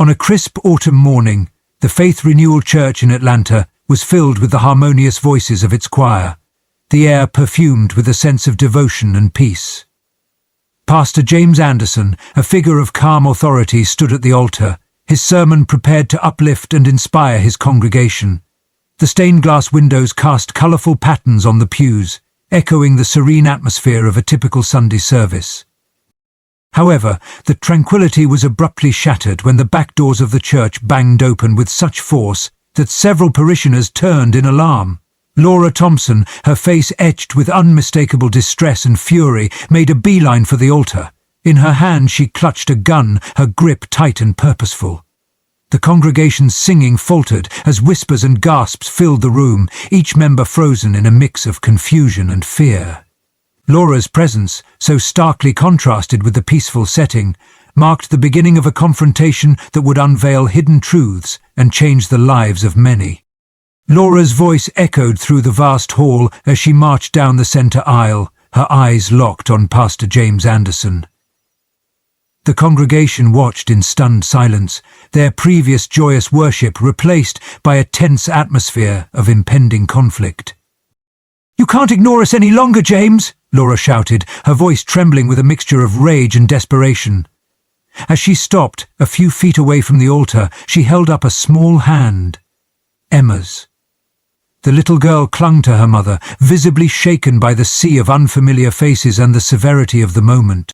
On a crisp autumn morning, the Faith Renewal Church in Atlanta was filled with the harmonious voices of its choir, the air perfumed with a sense of devotion and peace. Pastor James Anderson, a figure of calm authority, stood at the altar, his sermon prepared to uplift and inspire his congregation. The stained glass windows cast colourful patterns on the pews, echoing the serene atmosphere of a typical Sunday service. However, the tranquility was abruptly shattered when the back doors of the church banged open with such force that several parishioners turned in alarm. Laura Thompson, her face etched with unmistakable distress and fury, made a beeline for the altar. In her hand she clutched a gun, her grip tight and purposeful. The congregation's singing faltered as whispers and gasps filled the room, each member frozen in a mix of confusion and fear. Laura's presence, so starkly contrasted with the peaceful setting, marked the beginning of a confrontation that would unveil hidden truths and change the lives of many. Laura's voice echoed through the vast hall as she marched down the center aisle, her eyes locked on Pastor James Anderson. The congregation watched in stunned silence, their previous joyous worship replaced by a tense atmosphere of impending conflict. "You can't ignore us any longer, James!" Laura shouted, her voice trembling with a mixture of rage and desperation. As she stopped, a few feet away from the altar, she held up a small hand. Emma's. The little girl clung to her mother, visibly shaken by the sea of unfamiliar faces and the severity of the moment.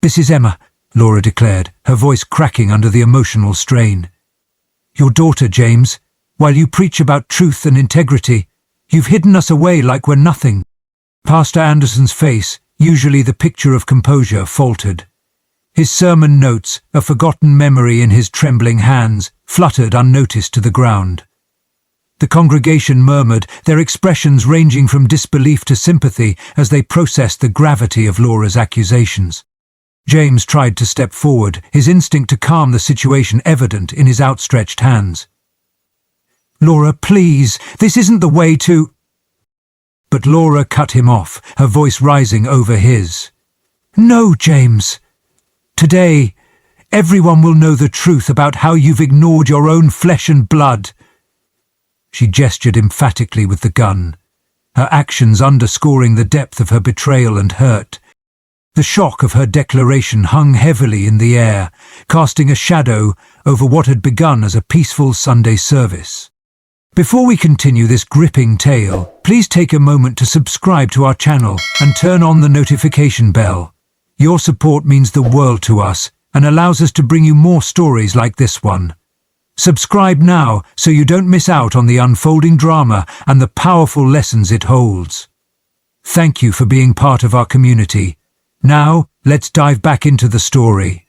"This is Emma," Laura declared, her voice cracking under the emotional strain. "Your daughter, James. While you preach about truth and integrity, you've hidden us away like we're nothing." Pastor Anderson's face, usually the picture of composure, faltered. His sermon notes, a forgotten memory in his trembling hands, fluttered unnoticed to the ground. The congregation murmured, their expressions ranging from disbelief to sympathy as they processed the gravity of Laura's accusations. James tried to step forward, his instinct to calm the situation evident in his outstretched hands. "Laura, please, this isn't the way to—" But Laura cut him off, her voice rising over his. "No, James. Today, everyone will know the truth about how you've ignored your own flesh and blood." She gestured emphatically with the gun, her actions underscoring the depth of her betrayal and hurt. The shock of her declaration hung heavily in the air, casting a shadow over what had begun as a peaceful Sunday service. Before we continue this gripping tale, please take a moment to subscribe to our channel and turn on the notification bell. Your support means the world to us and allows us to bring you more stories like this one. Subscribe now so you don't miss out on the unfolding drama and the powerful lessons it holds. Thank you for being part of our community. Now, let's dive back into the story.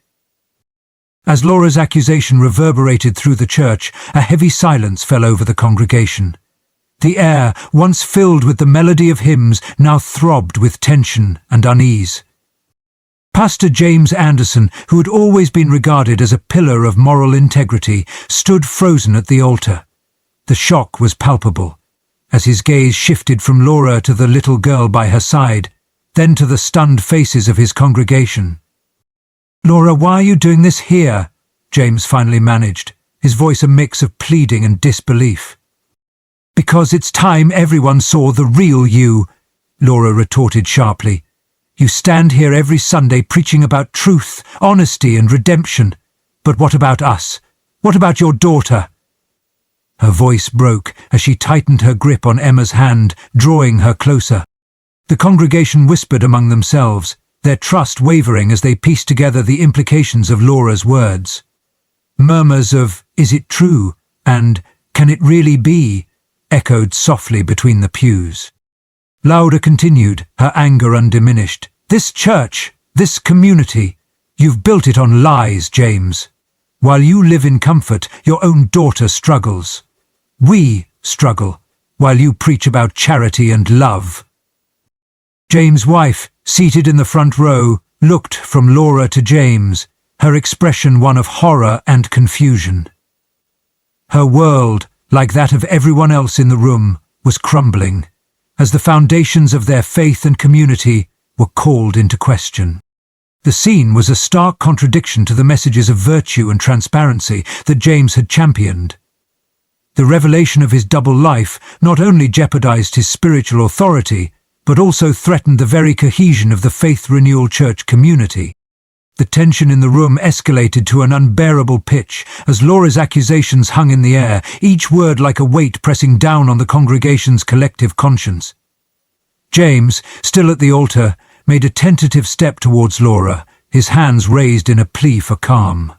As Laura's accusation reverberated through the church, a heavy silence fell over the congregation. The air, once filled with the melody of hymns, now throbbed with tension and unease. Pastor James Anderson, who had always been regarded as a pillar of moral integrity, stood frozen at the altar. The shock was palpable, as his gaze shifted from Laura to the little girl by her side, then to the stunned faces of his congregation. "Laura, why are you doing this here?" James finally managed, his voice a mix of pleading and disbelief. "Because it's time everyone saw the real you," Laura retorted sharply. "You stand here every Sunday preaching about truth, honesty and redemption. But what about us? What about your daughter?" Her voice broke as she tightened her grip on Emma's hand, drawing her closer. The congregation whispered among themselves, their trust wavering as they pieced together the implications of Laura's words. Murmurs of, "Is it true?" and "Can it really be?" echoed softly between the pews. Laura continued, her anger undiminished. "This church, this community, you've built it on lies, James. While you live in comfort, your own daughter struggles. We struggle, while you preach about charity and love." James' wife, seated in the front row, looked from Laura to James, her expression one of horror and confusion. Her world, like that of everyone else in the room, was crumbling, as the foundations of their faith and community were called into question. The scene was a stark contradiction to the messages of virtue and transparency that James had championed. The revelation of his double life not only jeopardized his spiritual authority, but also threatened the very cohesion of the Faith Renewal Church community. The tension in the room escalated to an unbearable pitch as Laura's accusations hung in the air, each word like a weight pressing down on the congregation's collective conscience. James, still at the altar, made a tentative step towards Laura, his hands raised in a plea for calm.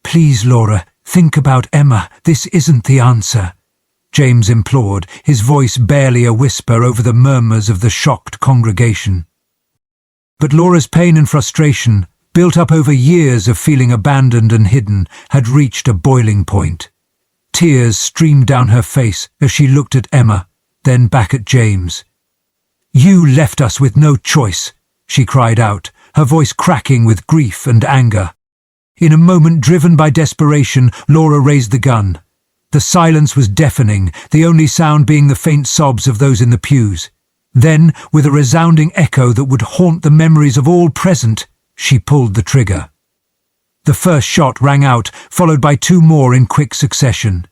"Please, Laura, think about Emma. This isn't the answer," James implored, his voice barely a whisper over the murmurs of the shocked congregation. But Laura's pain and frustration, built up over years of feeling abandoned and hidden, had reached a boiling point. Tears streamed down her face as she looked at Emma, then back at James. "You left us with no choice," she cried out, her voice cracking with grief and anger. In a moment driven by desperation, Laura raised the gun. The silence was deafening, the only sound being the faint sobs of those in the pews. Then, with a resounding echo that would haunt the memories of all present, she pulled the trigger. The first shot rang out, followed by two more in quick succession.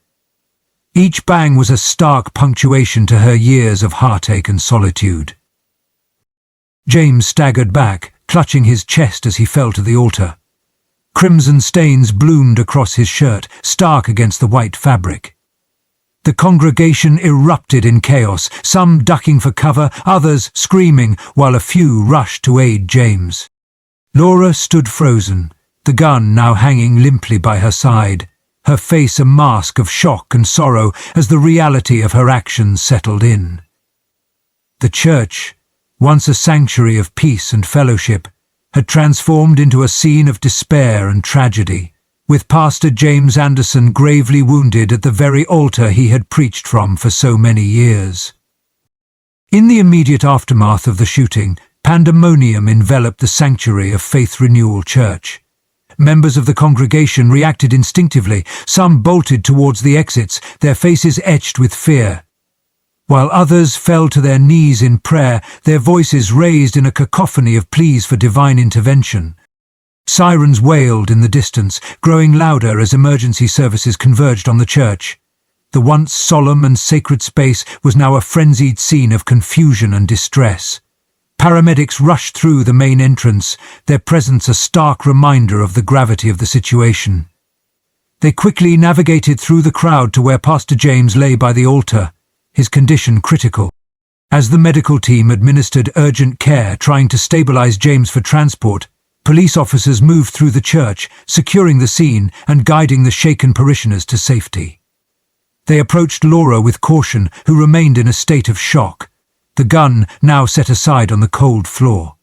Each bang was a stark punctuation to her years of heartache and solitude. James staggered back, clutching his chest as he fell to the altar. Crimson stains bloomed across his shirt, stark against the white fabric. The congregation erupted in chaos, some ducking for cover, others screaming, while a few rushed to aid James. Laura stood frozen, the gun now hanging limply by her side, her face a mask of shock and sorrow as the reality of her actions settled in. The church, once a sanctuary of peace and fellowship, had transformed into a scene of despair and tragedy, with Pastor James Anderson gravely wounded at the very altar he had preached from for so many years. In the immediate aftermath of the shooting, pandemonium enveloped the sanctuary of Faith Renewal Church. Members of the congregation reacted instinctively, some bolted towards the exits, their faces etched with fear. While others fell to their knees in prayer, their voices raised in a cacophony of pleas for divine intervention. Sirens wailed in the distance, growing louder as emergency services converged on the church. The once solemn and sacred space was now a frenzied scene of confusion and distress. Paramedics rushed through the main entrance, their presence a stark reminder of the gravity of the situation. They quickly navigated through the crowd to where Pastor James lay by the altar, his condition critical. As the medical team administered urgent care trying to stabilize James for transport, police officers moved through the church, securing the scene and guiding the shaken parishioners to safety. They approached Laura with caution, who remained in a state of shock, the gun now set aside on the cold floor.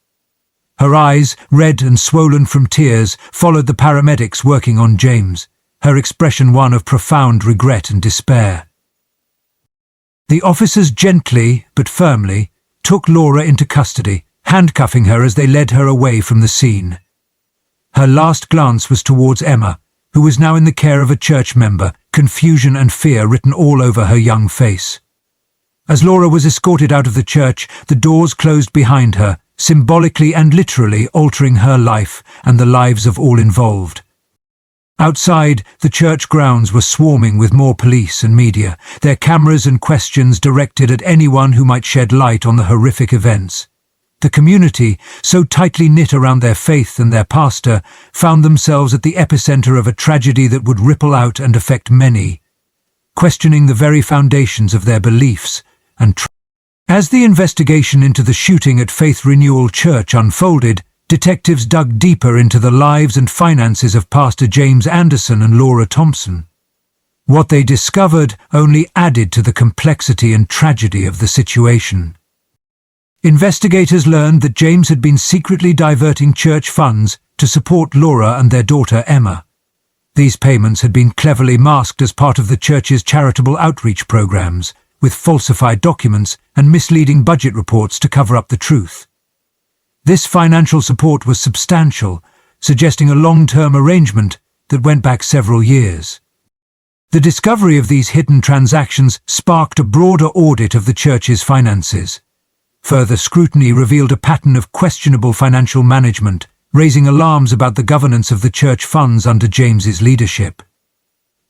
Her eyes, red and swollen from tears, followed the paramedics working on James, her expression one of profound regret and despair. The officers gently, but firmly, took Laura into custody, handcuffing her as they led her away from the scene. Her last glance was towards Emma, who was now in the care of a church member, confusion and fear written all over her young face. As Laura was escorted out of the church, the doors closed behind her, symbolically and literally altering her life and the lives of all involved. Outside, the church grounds were swarming with more police and media, their cameras and questions directed at anyone who might shed light on the horrific events. The community, so tightly knit around their faith and their pastor, found themselves at the epicenter of a tragedy that would ripple out and affect many, questioning the very foundations of their beliefs and As the investigation into the shooting at Faith Renewal Church unfolded, detectives dug deeper into the lives and finances of Pastor James Anderson and Laura Thompson. What they discovered only added to the complexity and tragedy of the situation. Investigators learned that James had been secretly diverting church funds to support Laura and their daughter Emma. These payments had been cleverly masked as part of the church's charitable outreach programs, with falsified documents and misleading budget reports to cover up the truth. This financial support was substantial, suggesting a long-term arrangement that went back several years. The discovery of these hidden transactions sparked a broader audit of the church's finances. Further scrutiny revealed a pattern of questionable financial management, raising alarms about the governance of the church funds under James's leadership.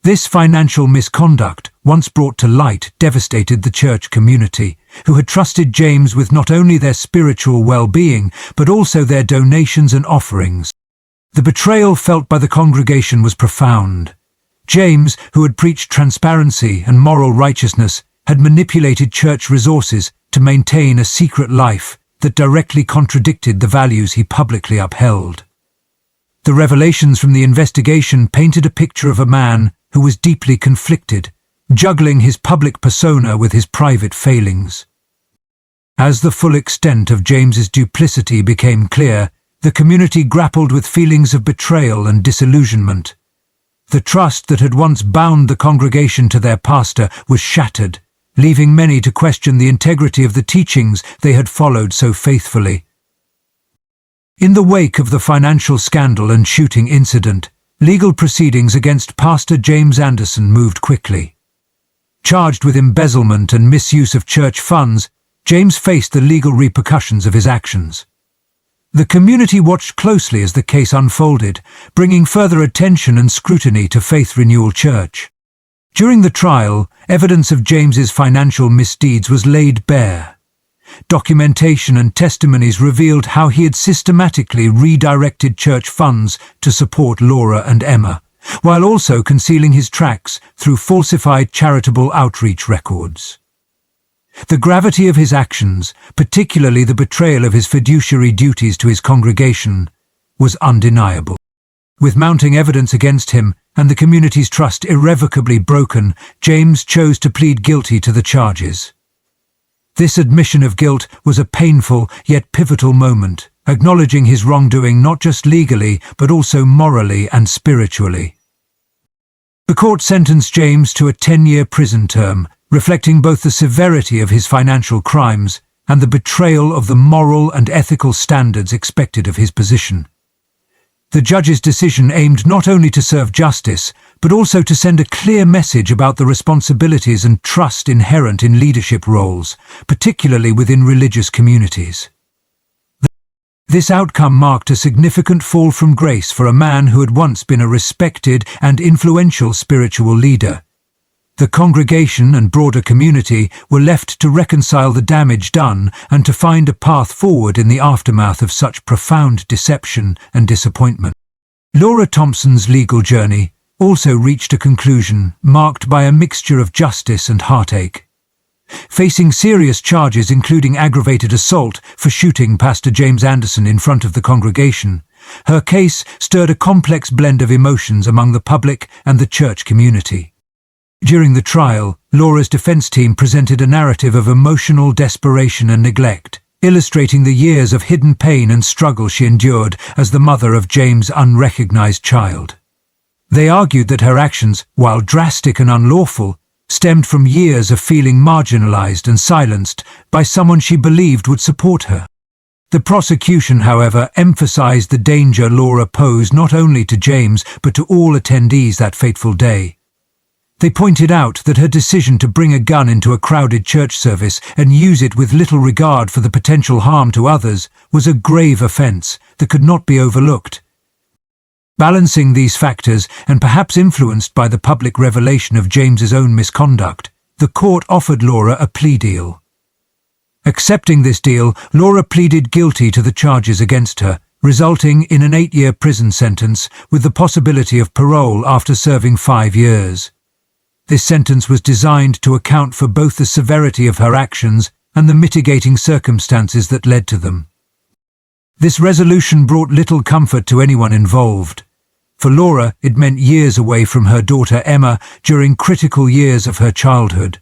This financial misconduct, once brought to light, devastated the church community, who had trusted James with not only their spiritual well-being, but also their donations and offerings. The betrayal felt by the congregation was profound. James, who had preached transparency and moral righteousness, had manipulated church resources to maintain a secret life that directly contradicted the values he publicly upheld. The revelations from the investigation painted a picture of a man who was deeply conflicted, juggling his public persona with his private failings. As the full extent of James's duplicity became clear, the community grappled with feelings of betrayal and disillusionment. The trust that had once bound the congregation to their pastor was shattered, leaving many to question the integrity of the teachings they had followed so faithfully. In the wake of the financial scandal and shooting incident, legal proceedings against Pastor James Anderson moved quickly. Charged with embezzlement and misuse of church funds, James faced the legal repercussions of his actions. The community watched closely as the case unfolded, bringing further attention and scrutiny to Faith Renewal Church. During the trial, evidence of James's financial misdeeds was laid bare. Documentation and testimonies revealed how he had systematically redirected church funds to support Laura and Emma, while also concealing his tracks through falsified charitable outreach records. The gravity of his actions, particularly the betrayal of his fiduciary duties to his congregation, was undeniable. With mounting evidence against him and the community's trust irrevocably broken, James chose to plead guilty to the charges. This admission of guilt was a painful yet pivotal moment, acknowledging his wrongdoing not just legally but also morally and spiritually. The court sentenced James to a 10-year prison term, reflecting both the severity of his financial crimes and the betrayal of the moral and ethical standards expected of his position. The judge's decision aimed not only to serve justice, but also to send a clear message about the responsibilities and trust inherent in leadership roles, particularly within religious communities. This outcome marked a significant fall from grace for a man who had once been a respected and influential spiritual leader. The congregation and broader community were left to reconcile the damage done and to find a path forward in the aftermath of such profound deception and disappointment. Laura Thompson's legal journey also reached a conclusion marked by a mixture of justice and heartache. Facing serious charges including aggravated assault for shooting Pastor James Anderson in front of the congregation, her case stirred a complex blend of emotions among the public and the church community. During the trial, Laura's defense team presented a narrative of emotional desperation and neglect, illustrating the years of hidden pain and struggle she endured as the mother of James' unrecognized child. They argued that her actions, while drastic and unlawful, stemmed from years of feeling marginalized and silenced by someone she believed would support her. The prosecution, however, emphasized the danger Laura posed not only to James but to all attendees that fateful day. They pointed out that her decision to bring a gun into a crowded church service and use it with little regard for the potential harm to others was a grave offense that could not be overlooked. Balancing these factors, and perhaps influenced by the public revelation of James's own misconduct, the court offered Laura a plea deal. Accepting this deal, Laura pleaded guilty to the charges against her, resulting in an 8-year prison sentence with the possibility of parole after serving 5 years. This sentence was designed to account for both the severity of her actions and the mitigating circumstances that led to them. This resolution brought little comfort to anyone involved. For Laura, it meant years away from her daughter Emma during critical years of her childhood.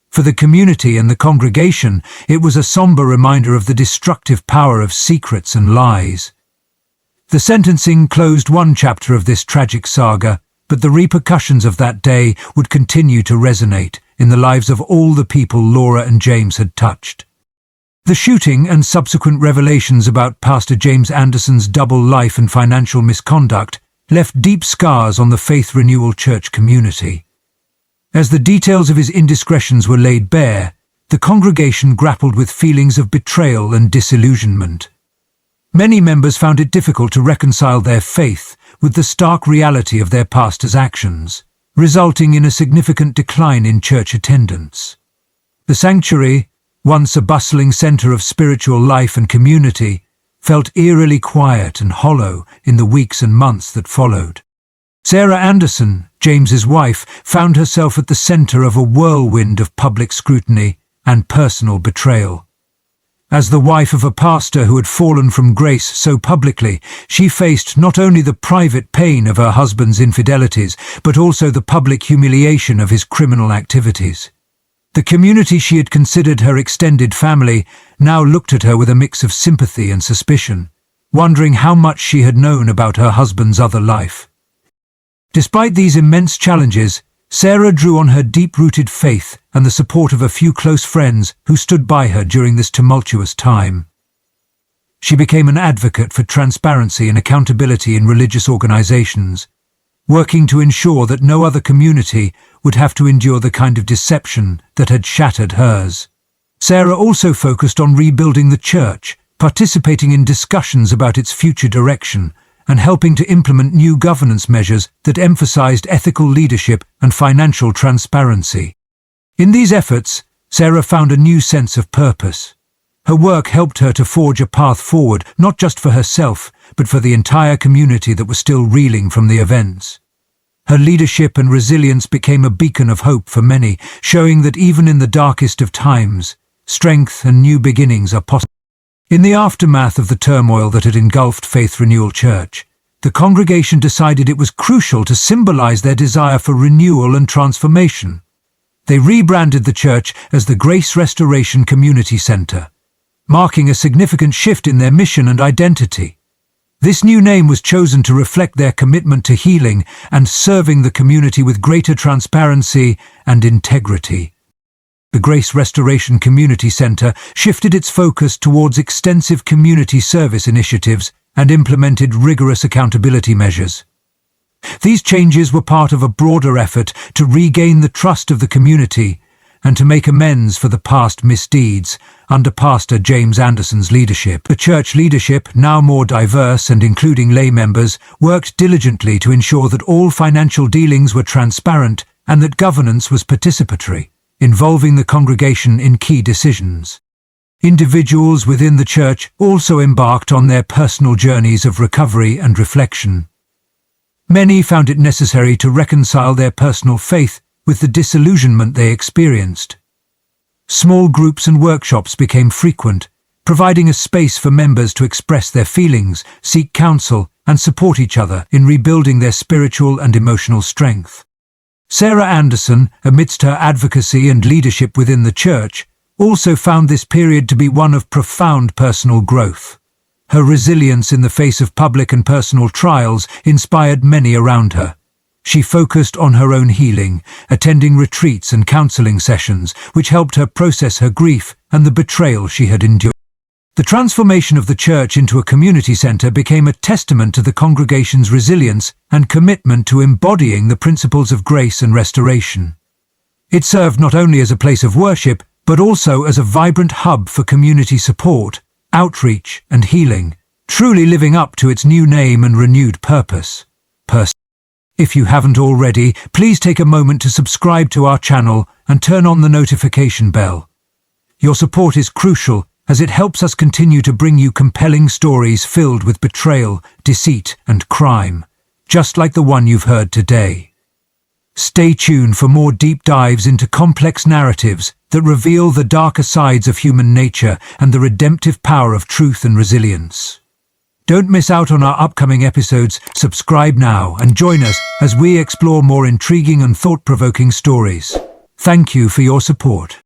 For the community and the congregation, it was a somber reminder of the destructive power of secrets and lies. The sentencing closed one chapter of this tragic saga, but the repercussions of that day would continue to resonate in the lives of all the people Laura and James had touched. The shooting and subsequent revelations about Pastor James Anderson's double life and financial misconduct left deep scars on the Faith Renewal Church community. As the details of his indiscretions were laid bare, the congregation grappled with feelings of betrayal and disillusionment. Many members found it difficult to reconcile their faith with the stark reality of their pastor's actions, resulting in a significant decline in church attendance. The sanctuary, once a bustling center of spiritual life and community, felt eerily quiet and hollow in the weeks and months that followed. Sarah Anderson, James's wife, found herself at the center of a whirlwind of public scrutiny and personal betrayal. As the wife of a pastor who had fallen from grace so publicly, she faced not only the private pain of her husband's infidelities, but also the public humiliation of his criminal activities. The community she had considered her extended family now looked at her with a mix of sympathy and suspicion, wondering how much she had known about her husband's other life. Despite these immense challenges, Sarah drew on her deep-rooted faith and the support of a few close friends who stood by her during this tumultuous time. She became an advocate for transparency and accountability in religious organizations, working to ensure that no other community would have to endure the kind of deception that had shattered hers. Sarah also focused on rebuilding the church, participating in discussions about its future direction, and helping to implement new governance measures that emphasized ethical leadership and financial transparency. In these efforts, Sarah found a new sense of purpose. Her work helped her to forge a path forward, not just for herself, but for the entire community that was still reeling from the events. Her leadership and resilience became a beacon of hope for many, showing that even in the darkest of times, strength and new beginnings are possible. In the aftermath of the turmoil that had engulfed Faith Renewal Church, the congregation decided it was crucial to symbolize their desire for renewal and transformation. They rebranded the church as the Grace Restoration Community Center, marking a significant shift in their mission and identity. This new name was chosen to reflect their commitment to healing and serving the community with greater transparency and integrity. The Grace Restoration Community Center shifted its focus towards extensive community service initiatives and implemented rigorous accountability measures. These changes were part of a broader effort to regain the trust of the community and to make amends for the past misdeeds under Pastor James Anderson's leadership. The church leadership, now more diverse and including lay members, worked diligently to ensure that all financial dealings were transparent and that governance was participatory, involving the congregation in key decisions. Individuals within the church also embarked on their personal journeys of recovery and reflection. Many found it necessary to reconcile their personal faith with the disillusionment they experienced. Small groups and workshops became frequent, providing a space for members to express their feelings, seek counsel, and support each other in rebuilding their spiritual and emotional strength. Sarah Anderson, amidst her advocacy and leadership within the church, also found this period to be one of profound personal growth. Her resilience in the face of public and personal trials inspired many around her. She focused on her own healing, attending retreats and counseling sessions, which helped her process her grief and the betrayal she had endured. The transformation of the church into a community center became a testament to the congregation's resilience and commitment to embodying the principles of grace and restoration. It served not only as a place of worship, but also as a vibrant hub for community support, outreach, and healing, truly living up to its new name and renewed purpose. If you haven't already, please take a moment to subscribe to our channel and turn on the notification bell. Your support is crucial as it helps us continue to bring you compelling stories filled with betrayal, deceit, and crime, just like the one you've heard today. Stay tuned for more deep dives into complex narratives that reveal the darker sides of human nature and the redemptive power of truth and resilience. Don't miss out on our upcoming episodes. Subscribe now and join us as we explore more intriguing and thought-provoking stories. Thank you for your support.